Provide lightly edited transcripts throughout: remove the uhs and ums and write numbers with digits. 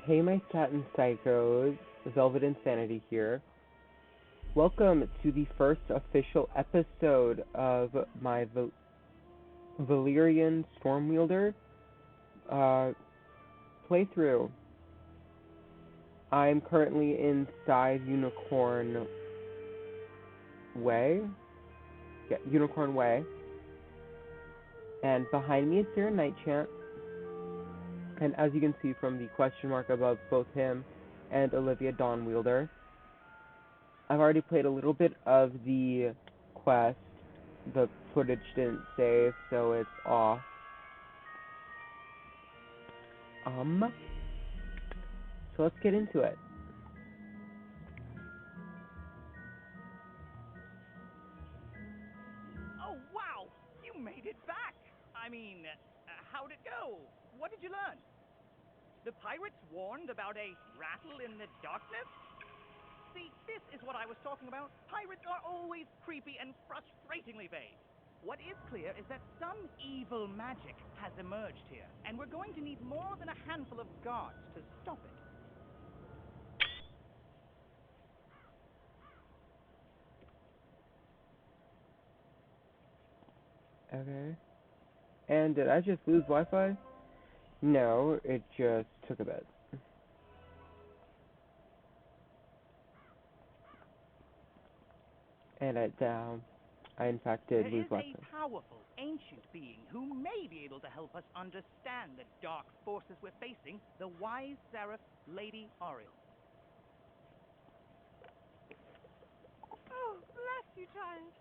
Hey, my Satin Psychos, Velvet Insanity here. Welcome to the first official episode of my Valyrian Stormwielder uh, playthrough. I'm currently inside Unicorn Way. Yeah, Unicorn Way. And behind me is Sarah Nightchant. And as you can see from the question mark above both him and Olivia Dawnwielder, I've already played a little bit of the quest. The footage didn't save, so it's off. So let's get into it. Oh, wow! You made it back! How'd it go? What did you learn? The pirates warned about a rattle in the darkness? See, this is what I was talking about. Pirates are always creepy and frustratingly vague. What is clear is that some evil magic has emerged here, and we're going to need more than a handful of guards to stop it. Okay. And did I just lose Wi-Fi? No, it just took a bit. And I in fact did There lose is a Wi-Fi. powerful, ancient being who may be able to help us understand the dark forces we're facing, the wise seraph, Lady Oriel. Oh, bless you, child.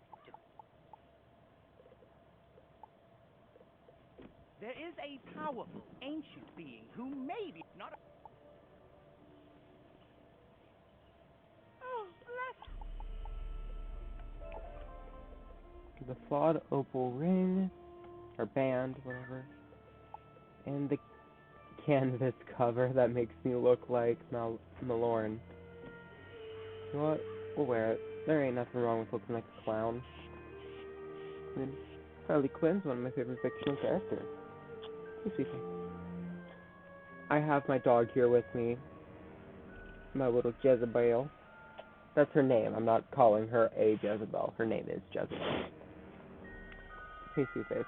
There is a powerful, ancient being who may be not. Oh, bless. The flawed opal ring, or band, whatever, and the canvas cover that makes me look like Malorn. You know what? We'll wear it. There ain't nothing wrong with looking like a clown. I mean, Harley Quinn's one of my favorite fictional characters. I have my dog here with me, my little Jezebel. That's her name. I'm not calling her a Jezebel. Her name is Jezebel. Hey, sweet face.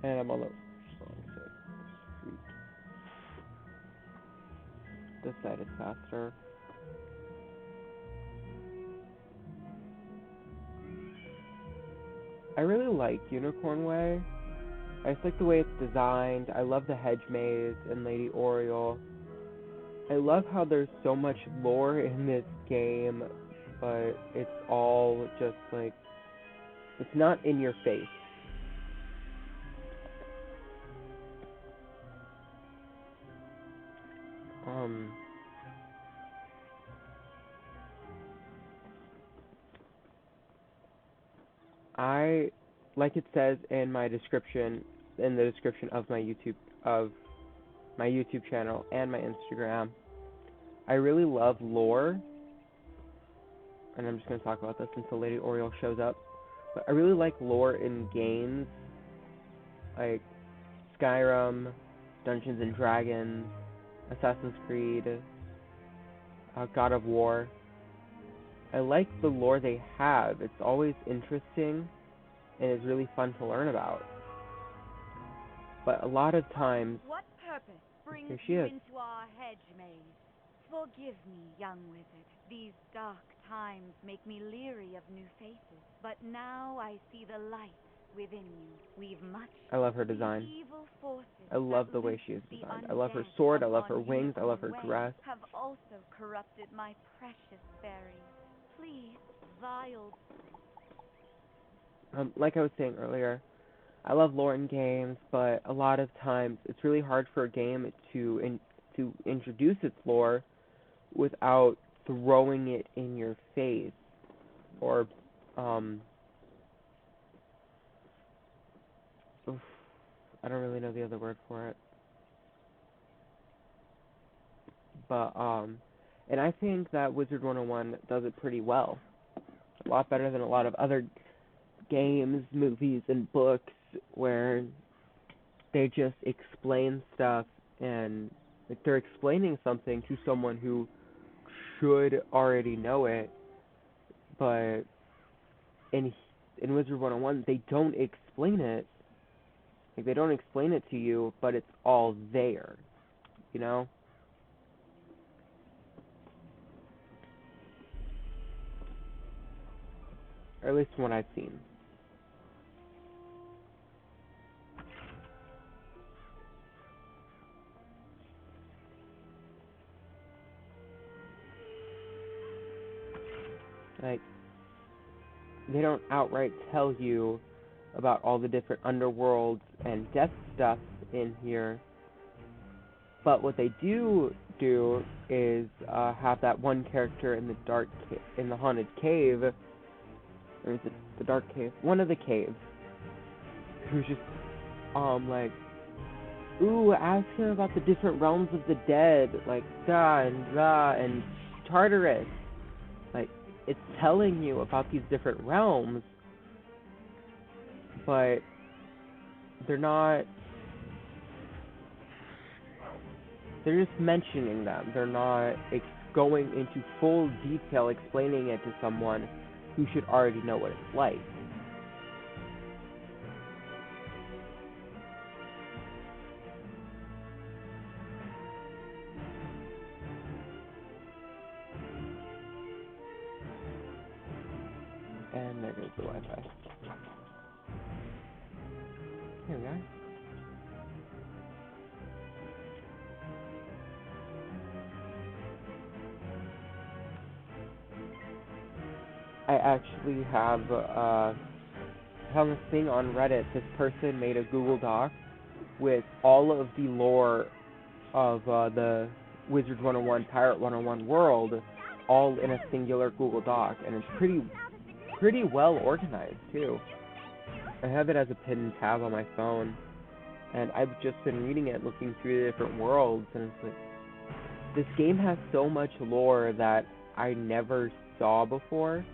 And I'm on the wrong side. This side is faster. I really like Unicorn Way. I just like the way it's designed. I love the hedge maze and Lady Oriel. I love how there's so much lore in this game, but it's all just like, it's not in your face. I, like it says in my description, in the description of my YouTube channel and my Instagram, I really love lore, and I'm just going to talk about this until Lady Oriel shows up, but I really like lore in games like Skyrim, Dungeons and Dragons, Assassin's Creed, God of War. I like the lore they have. It's always interesting and it's really fun to learn about. But a lot of times, What purpose brings here she you is. into our hedge maze? Forgive me, young wizard. These dark times make me leery of new faces. But now I see the light within you. We've much. I love her design. Evil forces I love the way she is designed. I love her sword, I love her wings, I love her dress. Have also corrupted my precious berries. Please, vile. Like I was saying earlier, I love lore in games, but a lot of times it's really hard for a game to introduce its lore without throwing it in your face, or oof, I don't really know the other word for it. But and I think that Wizard101 does it pretty well. A lot better than a lot of other games, movies, and books where they just explain stuff and like they're explaining something to someone who should already know it, but in Wizard101 they don't explain it. Like they don't explain it to you, but it's all there, you know? Or at least from what I've seen. Like, they don't outright tell you about all the different underworlds and death stuff in here, but what they do is have that one character in the in the haunted cave, or is it the dark cave? One of the caves, who's just like, ooh, ask him about the different realms of the dead, like Da and Tartarus. Like, it's telling you about these different realms, but they're just mentioning them. They're not going into full detail explaining it to someone who should already know what it's like. And there goes the Wi-Fi. Here we are. I actually have this thing on Reddit. This person made a Google Doc with all of the lore of the Wizard101, Pirate101 world, all in a singular Google Doc, and it's pretty well organized too. I have it as a pinned tab on my phone, and I've just been reading it, looking through the different worlds, and it's like, this game has so much lore that I never saw before,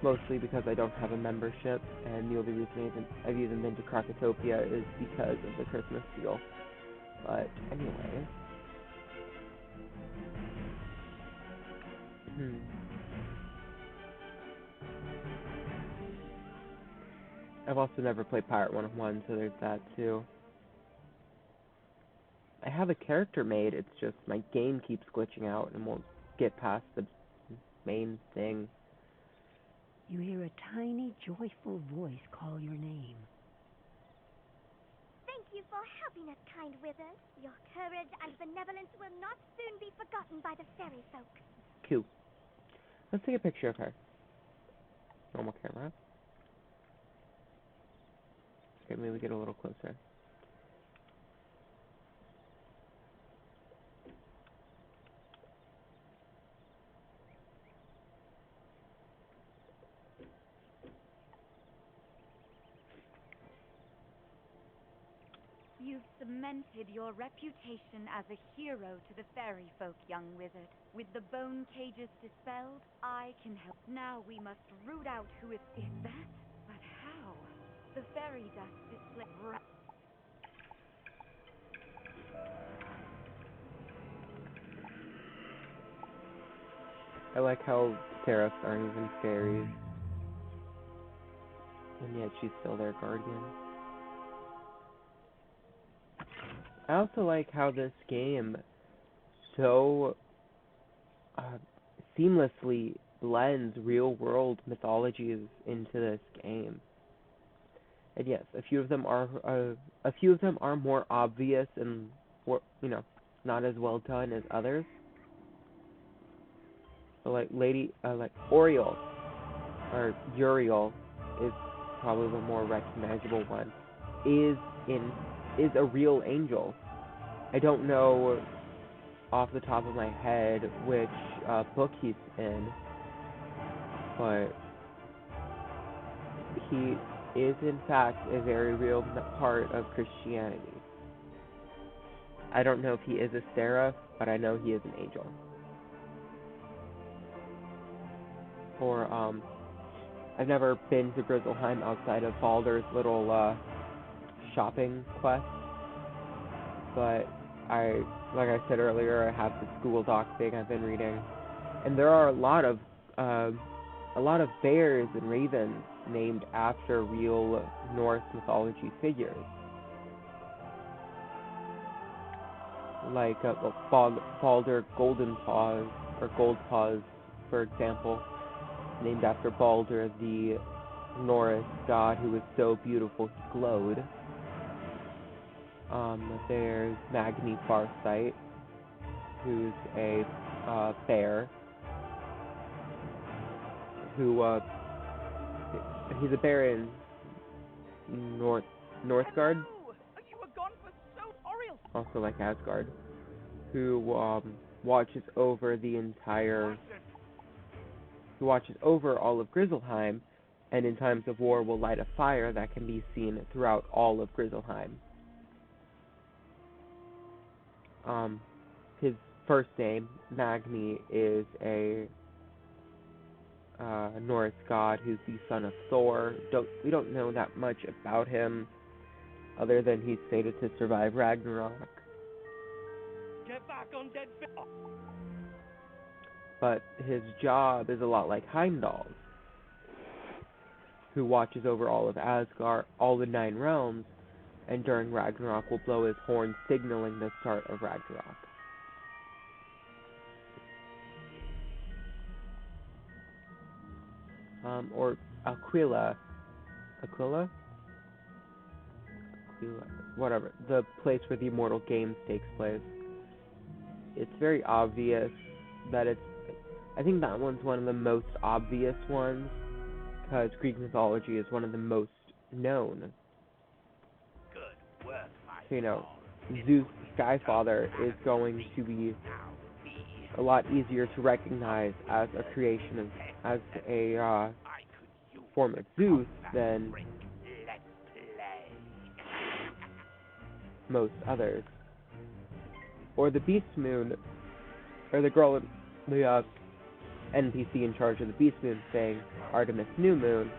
mostly because I don't have a membership, and the only reason I've even been to Krakatopia is because of the Christmas deal. But anyway. I've also never played Pirate101, so there's that too. I have a character made, it's just my game keeps glitching out and won't get past the main thing. You hear a tiny, joyful voice call your name. Thank you for helping us, kind wizard. Your courage and benevolence will not soon be forgotten by the fairy folk. Cool. Let's take a picture of her. Normal camera. Okay, maybe get a little closer. You've cemented your reputation as a hero to the fairy folk, young wizard. With the bone cages dispelled, I can help. Now we must root out who is that. But how? The fairy dust is I like how seraphs aren't even fairies, and yet she's still their guardian. I also like how this game so seamlessly blends real-world mythologies into this game. And yes, a few of them are more obvious and not as well done as others. So like Oriole or Uriel is probably the more recognizable one. Is a real angel. I don't know off the top of my head which book he's in, but he is in fact a very real part of Christianity. I don't know if he is a seraph, but I know he is an angel. Or I've never been to Grizzleheim outside of Baldur's little shopping quest, but like I said earlier, I have the school doc thing I've been reading, and there are a lot of bears and ravens named after real Norse mythology figures, like Balder Golden Paws or Gold Paws, for example, named after Balder, the Norse god who was so beautiful he glowed. There's Magni Farsight, who's a bear, who he's a bear in Northgard, Hello! You were gone for so Oriel. also like Asgard, who watches over all of Grizzleheim, and in times of war will light a fire that can be seen throughout all of Grizzleheim. His first name, Magni, is a Norse god who's the son of Thor. We don't know that much about him, other than he's fated to survive Ragnarok. Get back on dead feet. But his job is a lot like Heimdall's, who watches over all of Asgard, all the 9 realms, and during Ragnarok will blow his horn, signaling the start of Ragnarok. Or Aquila, whatever, the place where the Immortal Games takes place. It's very obvious that I think that one's one of the most obvious ones, because Greek mythology is one of the most known. Good work, my So, you know, Zeus, the Skyfather, is going to be a lot easier to recognize as a creation as a form of Zeus than most others. Or the Beast Moon, or the girl, the NPC in charge of the Beast Moon thing, Artemis New Moon.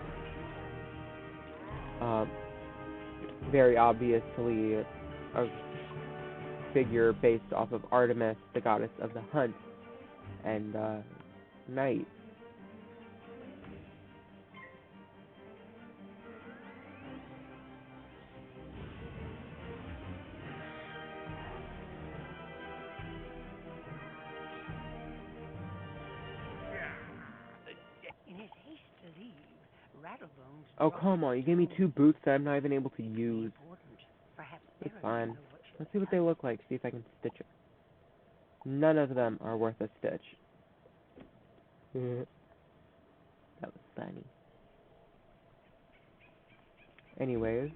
Very obviously a figure based off of Artemis, the goddess of the hunt and night. In his haste to leave, Rattlebones... Oh, come on, you gave me 2 boots that I'm not even able to use. It's fine. Let's see what they look like, see if I can stitch it. None of them are worth a stitch. That was funny. Anyways,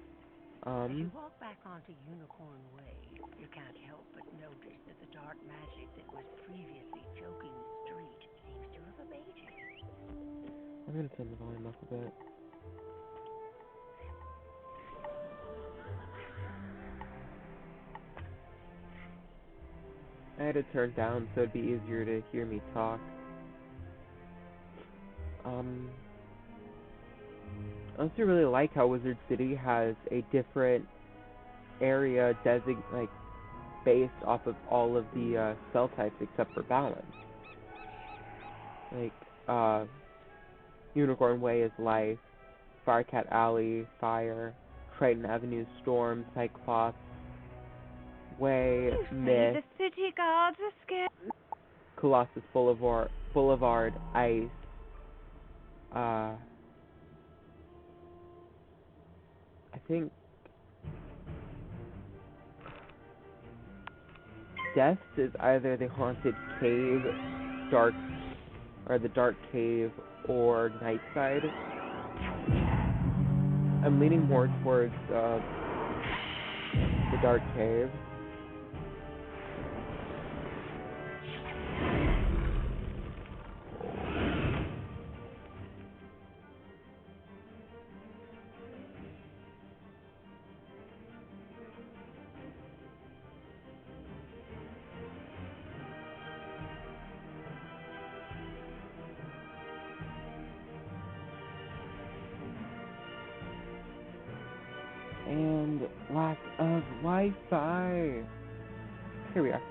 As you walk back onto Unicorn Way, you can't help but notice that the dark magic that was previously choking the street seems to have abated. I'm gonna turn the volume up a bit. I had it turned down so it'd be easier to hear me talk. I also really like how Wizard City has a different area based off of all of the spell types except for balance. Like, Unicorn Way is life, Firecat Alley, fire, Triton Avenue, storm, Cyclops, Way, Myth, The city guards are scared. Colossus Boulevard, ice, I think Death is either the haunted cave, the dark cave, or Nightside. I'm leaning more towards the dark cave. And lack of Wi-Fi. Here we are.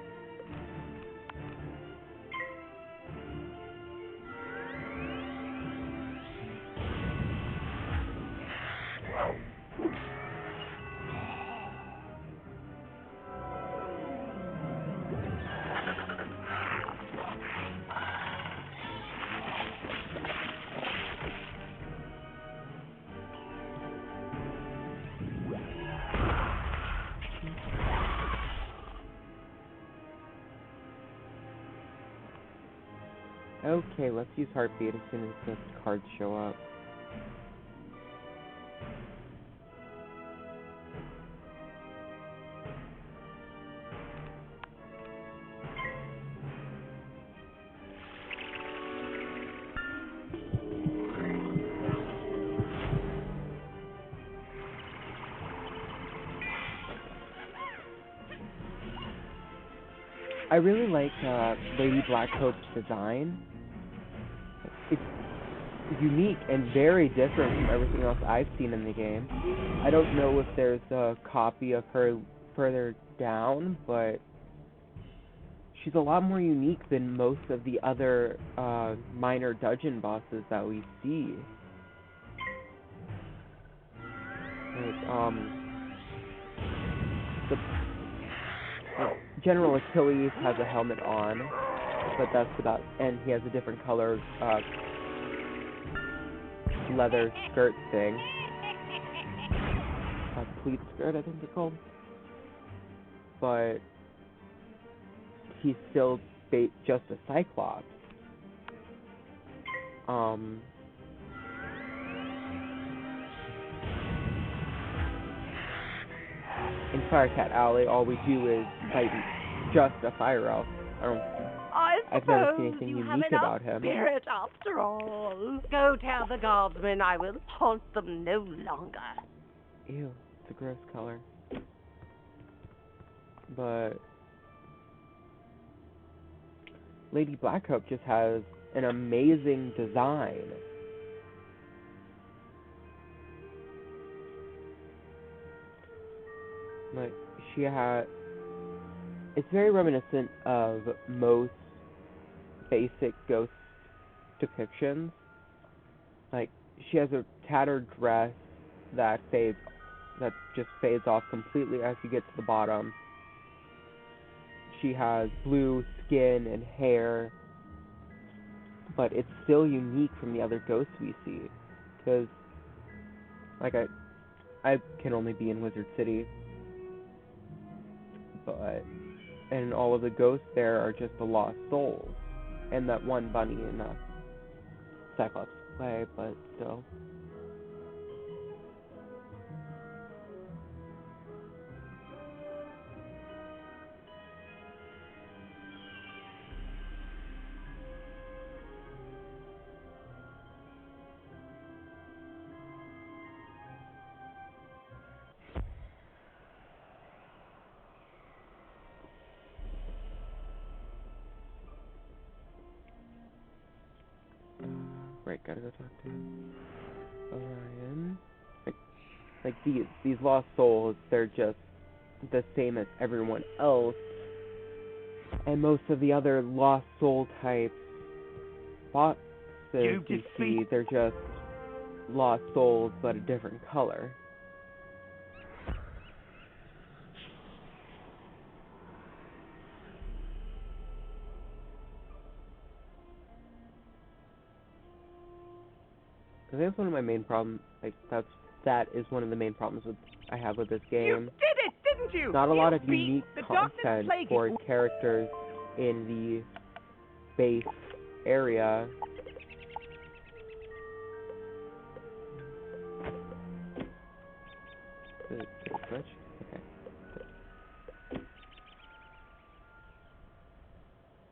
Okay, let's use Heartbeat as soon as the cards show up. I really like Lady Blackhope's design. It's unique and very different from everything else I've seen in the game. I don't know if there's a copy of her further down, but she's a lot more unique than most of the other minor dungeon bosses that we see. Like, General Achilles has a helmet on, but that's about, and he has a different color leather skirt thing. A pleat skirt, I think they're called. But he's still just a Cyclops. In Firecat Alley, all we do is fight just a fire elf. I've never seen anything unique about him. Spirit after all. Go tell the guardsmen I will haunt them no longer. Ew, it's a gross color. But Lady Blackhope just has an amazing design. Like, she had... It's very reminiscent of most basic ghost depictions. Like, she has a tattered dress that just fades off completely as you get to the bottom. She has blue skin and hair, but it's still unique from the other ghosts we see. Because, like, I can only be in Wizard City, and all of the ghosts there are just the lost souls, and that one bunny in Cyclops' way, but still. Right, gotta go talk to Orion. Like these lost souls, they're just the same as everyone else. And most of the other lost soul types bosses you see, they're just lost souls but a different color. I think that's one of my main problems. Like that is one of the main problems I have with this game. You did it, didn't you? Not a lot of beat unique the content for characters in the base area. Did it switch? Okay.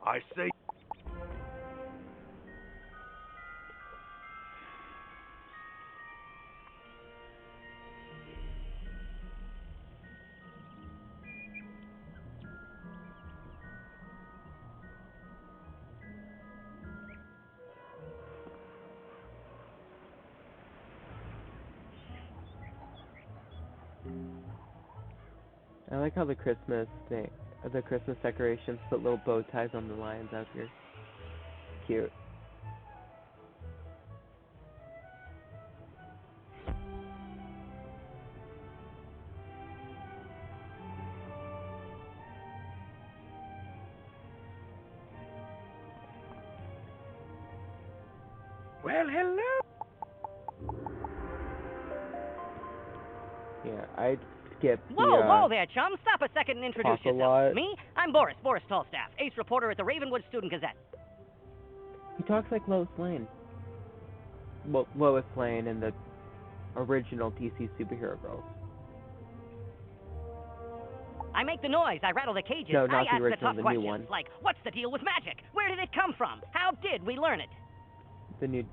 I say. I like how the Christmas decorations put little bow ties on the lions out here. Cute. Well, hello. Yeah, I'd skip the, Whoa there, chum. Stop a second and introduce talk a yourself. lot. Me? I'm Boris Tallstaff, ace reporter at the Ravenwood Student Gazette. He talks like Lois Lane. Well, Lois Lane in the original DC Superhero Girls. I make the noise, I rattle the cages, No, not I the ask the original, tough the new questions, one. like, what's the deal with magic? Where did it come from? How did we learn it? The new...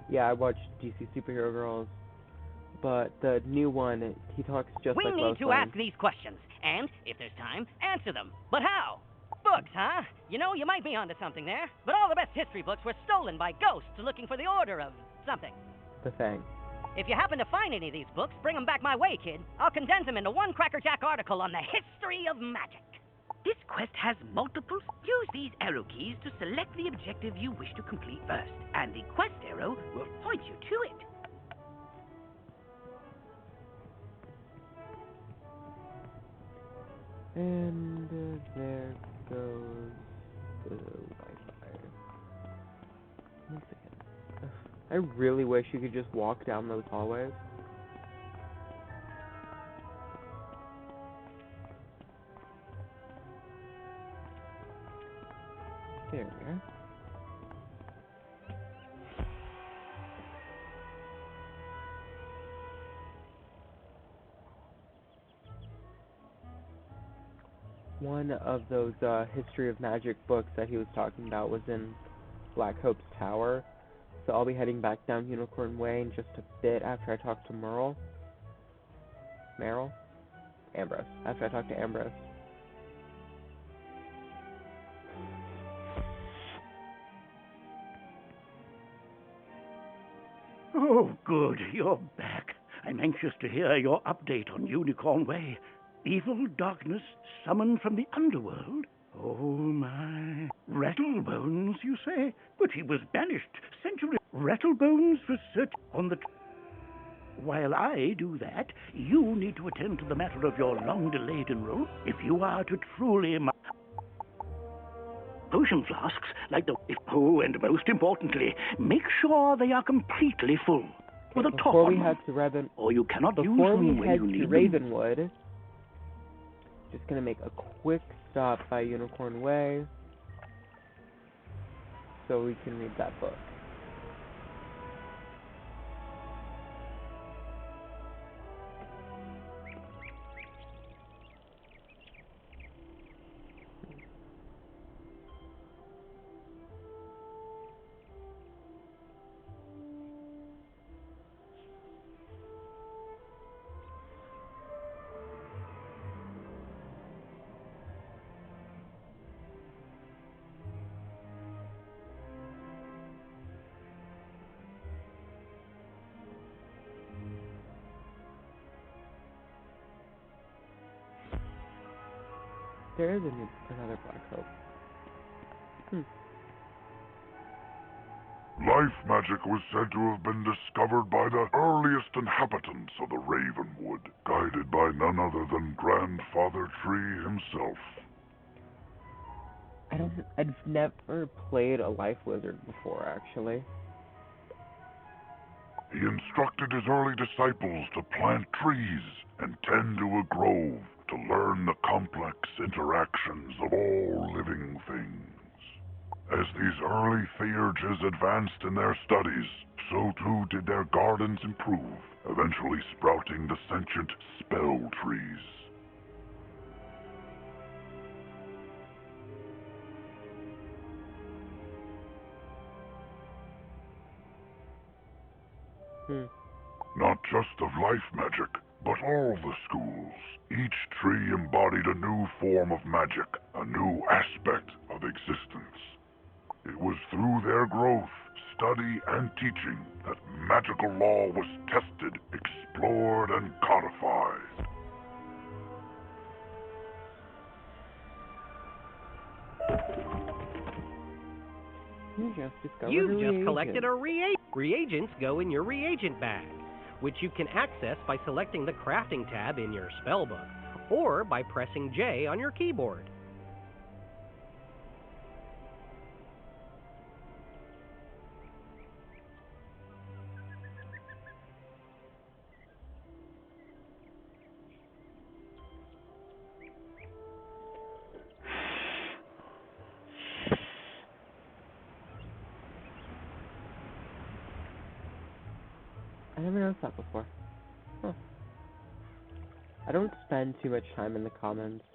Yeah, I watched DC Superhero Girls. But the new one, he talks just We like need Lois to Lane. ask these questions, and, if there's time, answer them. But how? Books, huh? You know, you might be onto something there, but all the best history books were stolen by ghosts looking for the order of something. The Thing. If you happen to find any of these books, bring them back my way, kid. I'll condense them into one crackerjack article on the history of magic. This quest has multiples. Use these arrow keys to select the objective you wish to complete first, and the quest arrow will point you to it. And there goes the Wi-Fi. 1 second. Ugh, I really wish you could just walk down those hallways. There we are. One of those history of magic books that he was talking about was in Black Hope's Tower. So I'll be heading back down Unicorn Way in just a bit after I talk to Ambrose. After I talk to Ambrose. Oh, good. You're back. I'm anxious to hear your update on Unicorn Way. Evil darkness summoned from the underworld? Oh, my. Rattlebones, you say? But he was banished centuries. Rattlebones for search on the... While I do that, you need to attend to the matter of your long-delayed enrollment. If you are to truly... Potion flasks, like the... Oh, and most importantly, make sure they are completely full. With a top Before we on head them, to Raven... or you cannot use Before them we when head you to need them. Ravenwood, just gonna make a quick stop by Unicorn Way so we can read that book. There is another Black Hope. Life magic was said to have been discovered by the earliest inhabitants of the Ravenwood, guided by none other than Grandfather Tree himself. I've never played a life wizard before, actually. He instructed his early disciples to plant trees and tend to a grove to learn the complex interactions of all living things. As these early theurges advanced in their studies, so too did their gardens improve, eventually sprouting the sentient spell trees. Not just of life magic, but all the schools. Each tree embodied a new form of magic, a new aspect of existence. It was through their growth, study, and teaching that magical law was tested, explored, and codified. You just discovered a You've reagent. just collected a reagent. Reagents go in your reagent bag, which you can access by selecting the crafting tab in your spellbook, or by pressing J on your keyboard. I never noticed that before. Huh. I don't spend too much time in the comments.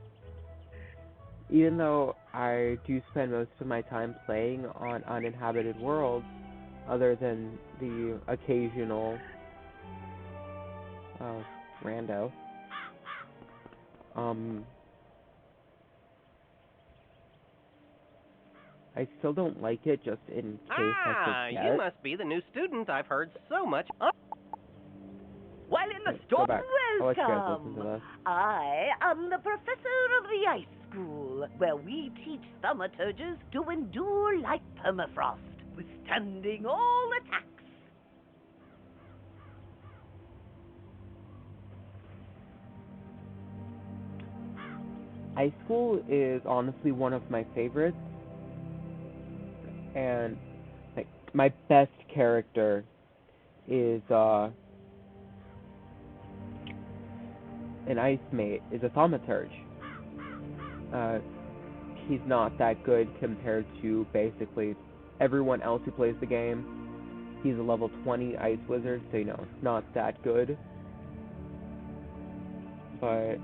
Even though I do spend most of my time playing on uninhabited worlds, other than the occasional rando. I still don't like it, just in case I forget. You must be the new student I've heard so much of. While in the Go storm, back. I'll let you guys listen to Welcome. this. I am the professor of the Ice School, where we teach thaumaturges to endure like permafrost, withstanding all attacks. Ice School is honestly one of my favorites, and like my best character is an ice mate, is a thaumaturge. He's not that good compared to basically everyone else who plays the game. He's a level 20 ice wizard, so not that good. But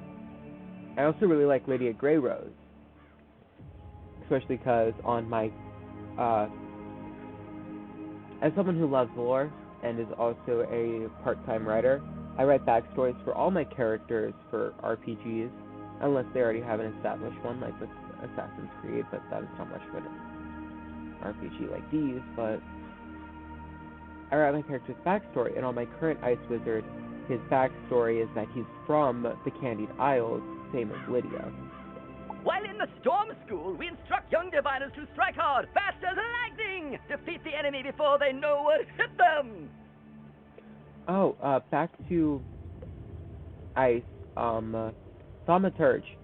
I also really like Lydia Greyrose, especially because on my, as someone who loves lore and is also a part-time writer, I write backstories for all my characters for RPGs, unless they already have an established one, like with Assassin's Creed, but that is not much of an RPG like these, but I write my character's backstory, and on my current Ice Wizard, his backstory is that he's from the Candied Isles, same as Lydia. While in the Storm School, we instruct young diviners to strike hard, fast as lightning, defeat the enemy before they know what hit them. Oh, back to Ice, Thaumaturge.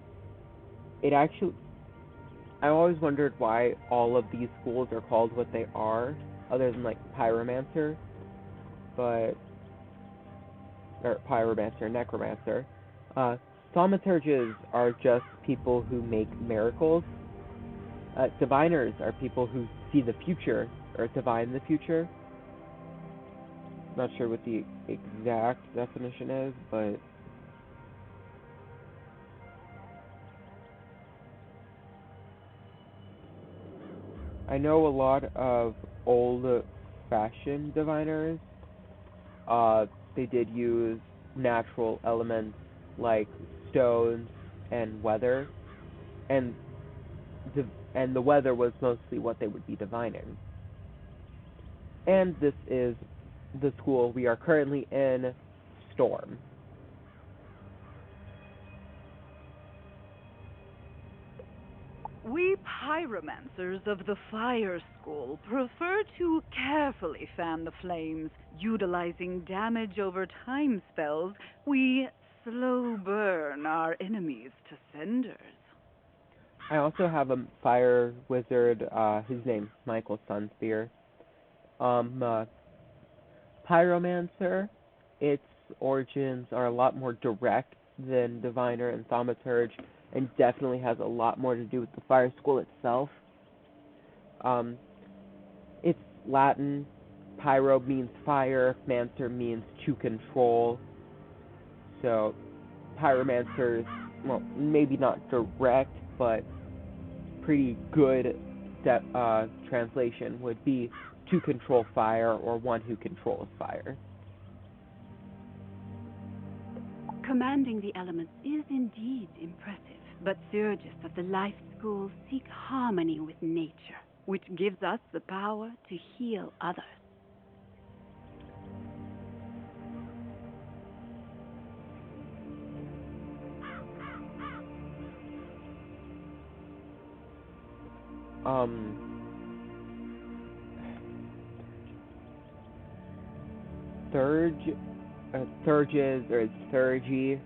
It actually, I always wondered why all of these schools are called what they are, other than like Pyromancer, or Pyromancer, Necromancer. Thaumaturges are just people who make miracles. Diviners are people who see the future, or divine the future. Not sure what the exact definition is, but I know a lot of old-fashioned diviners. They did use natural elements like stones and weather, and the weather was mostly what they would be divining. And this is the school we are currently in, Storm. We pyromancers of the Fire School prefer to carefully fan the flames. Utilizing damage over time spells, we slow burn our enemies to cinders. I also have a fire wizard, his name's Michael Sunspear. Pyromancer, its origins are a lot more direct than Diviner and Thaumaturge, and definitely has a lot more to do with the Fire School itself. It's Latin. Pyro means fire, Mancer means to control. So, Pyromancer's, well, maybe not direct, but pretty good translation would be to control fire, or one who controls fire. Commanding the elements is indeed impressive, but Surgists of the Life School seek harmony with nature, which gives us the power to heal others. Thurges, or it's Thurgy.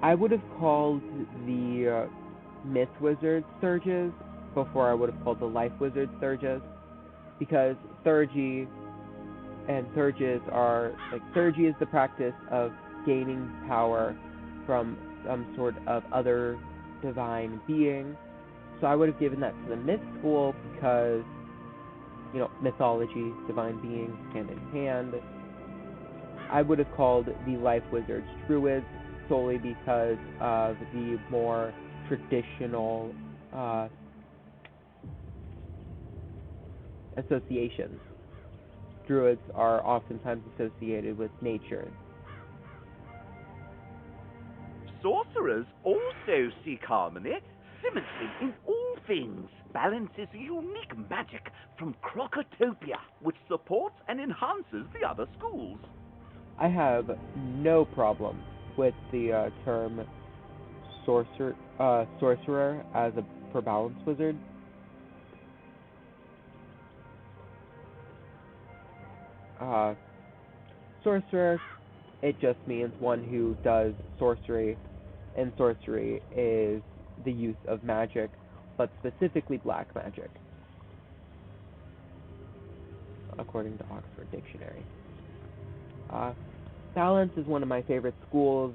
I would have called the Myth Wizard Thurges before I would have called the Life Wizard Thurges, because Thurgy and Thurges are, like, Thurgy is the practice of gaining power from some sort of other divine being. So I would have given that to the Myth School because, you know, mythology, divine beings, hand in hand. I would have called the Life Wizards Druids solely because of the more traditional associations. Druids are oftentimes associated with nature. Sorcerers also seek harmony, symmetry in all things. Balance is a unique magic from Crocotopia, which supports and enhances the other schools. I have no problem with the term sorcerer as for balance wizard. Sorcerer, it just means one who does sorcery, and sorcery is the use of magic, but specifically black magic, according to Oxford Dictionary. Balance is one of my favorite schools,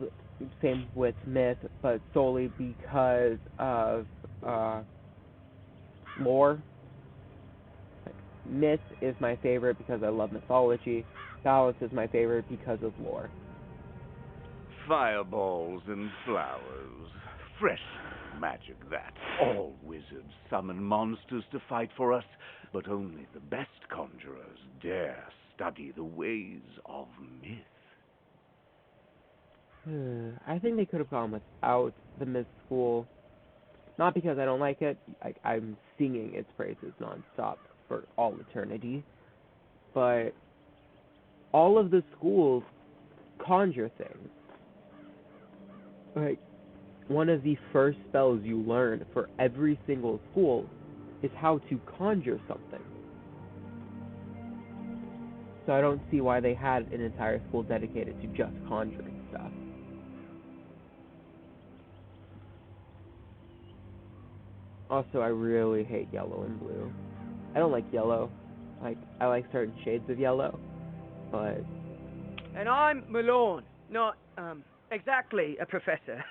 same with Myth, but solely because of lore. Myth is my favorite because I love mythology. Balance is my favorite because of lore. Fireballs and flowers. Fresh magic, that. All wizards summon monsters to fight for us, but only the best conjurers dare study the ways of myth. I think they could have gone without the Myth School. Not because I don't like it. I'm singing its praises nonstop for all eternity. But all of the schools conjure things. Like, one of the first spells you learn for every single school is how to conjure something. So I don't see why they had an entire school dedicated to just conjuring stuff. Also, I really hate yellow and blue. I don't like yellow. I like certain shades of yellow, but... And I'm Malone, not, exactly a professor.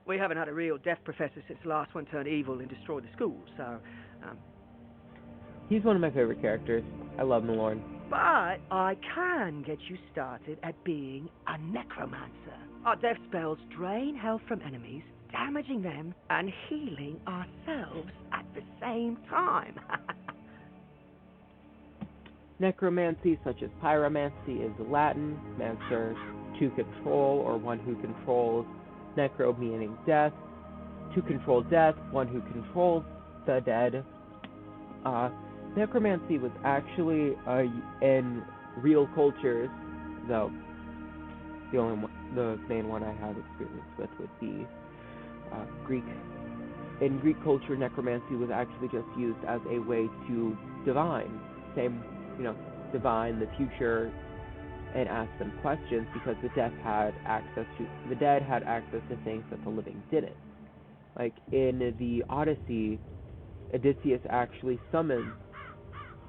We haven't had a real deaf professor since the last one turned evil and destroyed the school, so, He's one of my favorite characters. I love Malorn. But I can get you started at being a necromancer. Our death spells drain health from enemies, damaging them and healing ourselves at the same time. Necromancy, such as pyromancy, is Latin. Mancer, to control, or one who controls. Necro, meaning death. To control death, one who controls the dead. Necromancy was actually in real cultures, though the main one I have experience with would be Greek. In Greek culture, necromancy was actually just used as a way to divine, divine the future and ask them questions, because the dead had access to things that the living didn't. Like in the Odyssey, Odysseus actually summons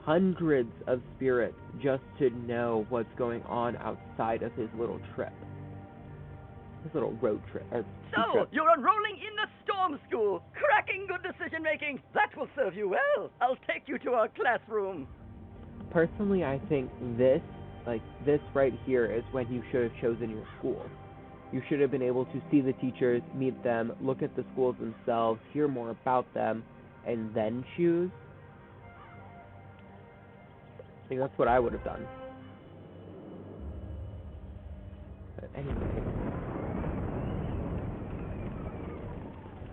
hundreds of spirits just to know what's going on outside of his little trip. His little road trip. So, you're enrolling in the Storm School. Cracking good decision-making. That will serve you well. I'll take you to our classroom. Personally, I think this right here is when you should have chosen your school. You should have been able to see the teachers, meet them, look at the schools themselves, hear more about them, and then choose. I think that's what I would have done. But anyway.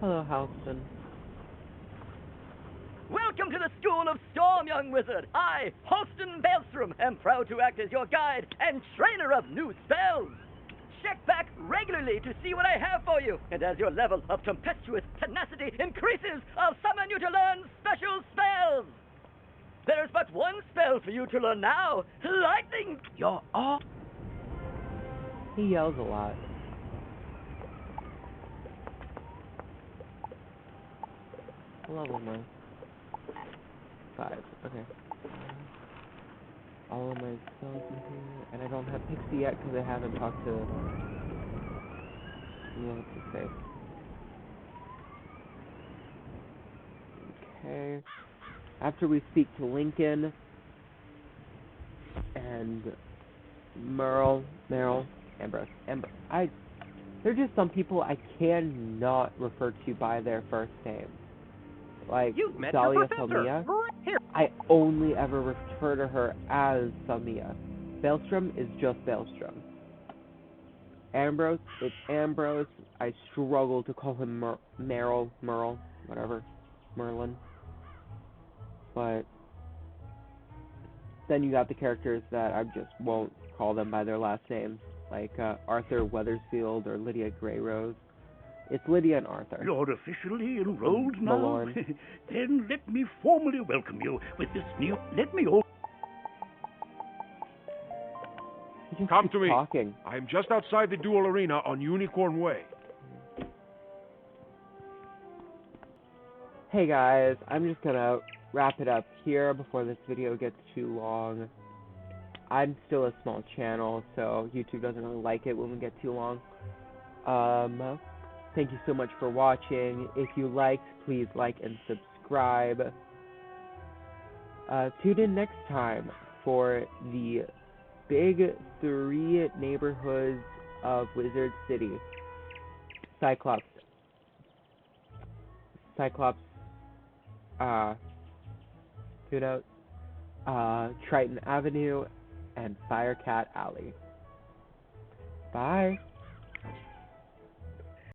Hello, Halston. Welcome to the School of Storm, young wizard. I, Halston Belstrom, am proud to act as your guide and trainer of new spells. Check back regularly to see what I have for you, and as your level of tempestuous tenacity increases, I'll summon you to learn special spells. spell for you to learn now. Lightning! You're all... He yells a lot. What level am I? 5. Okay. All of my spells in here, and I don't have Pixie yet because I haven't talked to. What's his face? Okay. After we speak to Lincoln and Merle, Ambrose. There's just some people I cannot refer to by their first name. Like Dahlia Salmia, I only ever refer to her as Salmia. Baelstrom is just Baelstrom. Ambrose, it's Ambrose. I struggle to call him Merle, whatever, Merlin. But then you got the characters that I just won't call them by their last names, like Arthur Weathersfield or Lydia Greyrose. It's Lydia and Arthur. You're officially enrolled now? Malorn. Then let me formally welcome you with this new... Let me all... Come to me. Talking. I'm just outside the duel arena on Unicorn Way. Hey guys, I'm just gonna wrap it up here before this video gets too long. I'm still a small channel, so YouTube doesn't really like it when we get too long. Thank you so much for watching. If you liked, please like and subscribe. Tune in next time for the big 3 neighborhoods of Wizard City. Cyclops, Triton Avenue, and Firecat Alley. Bye.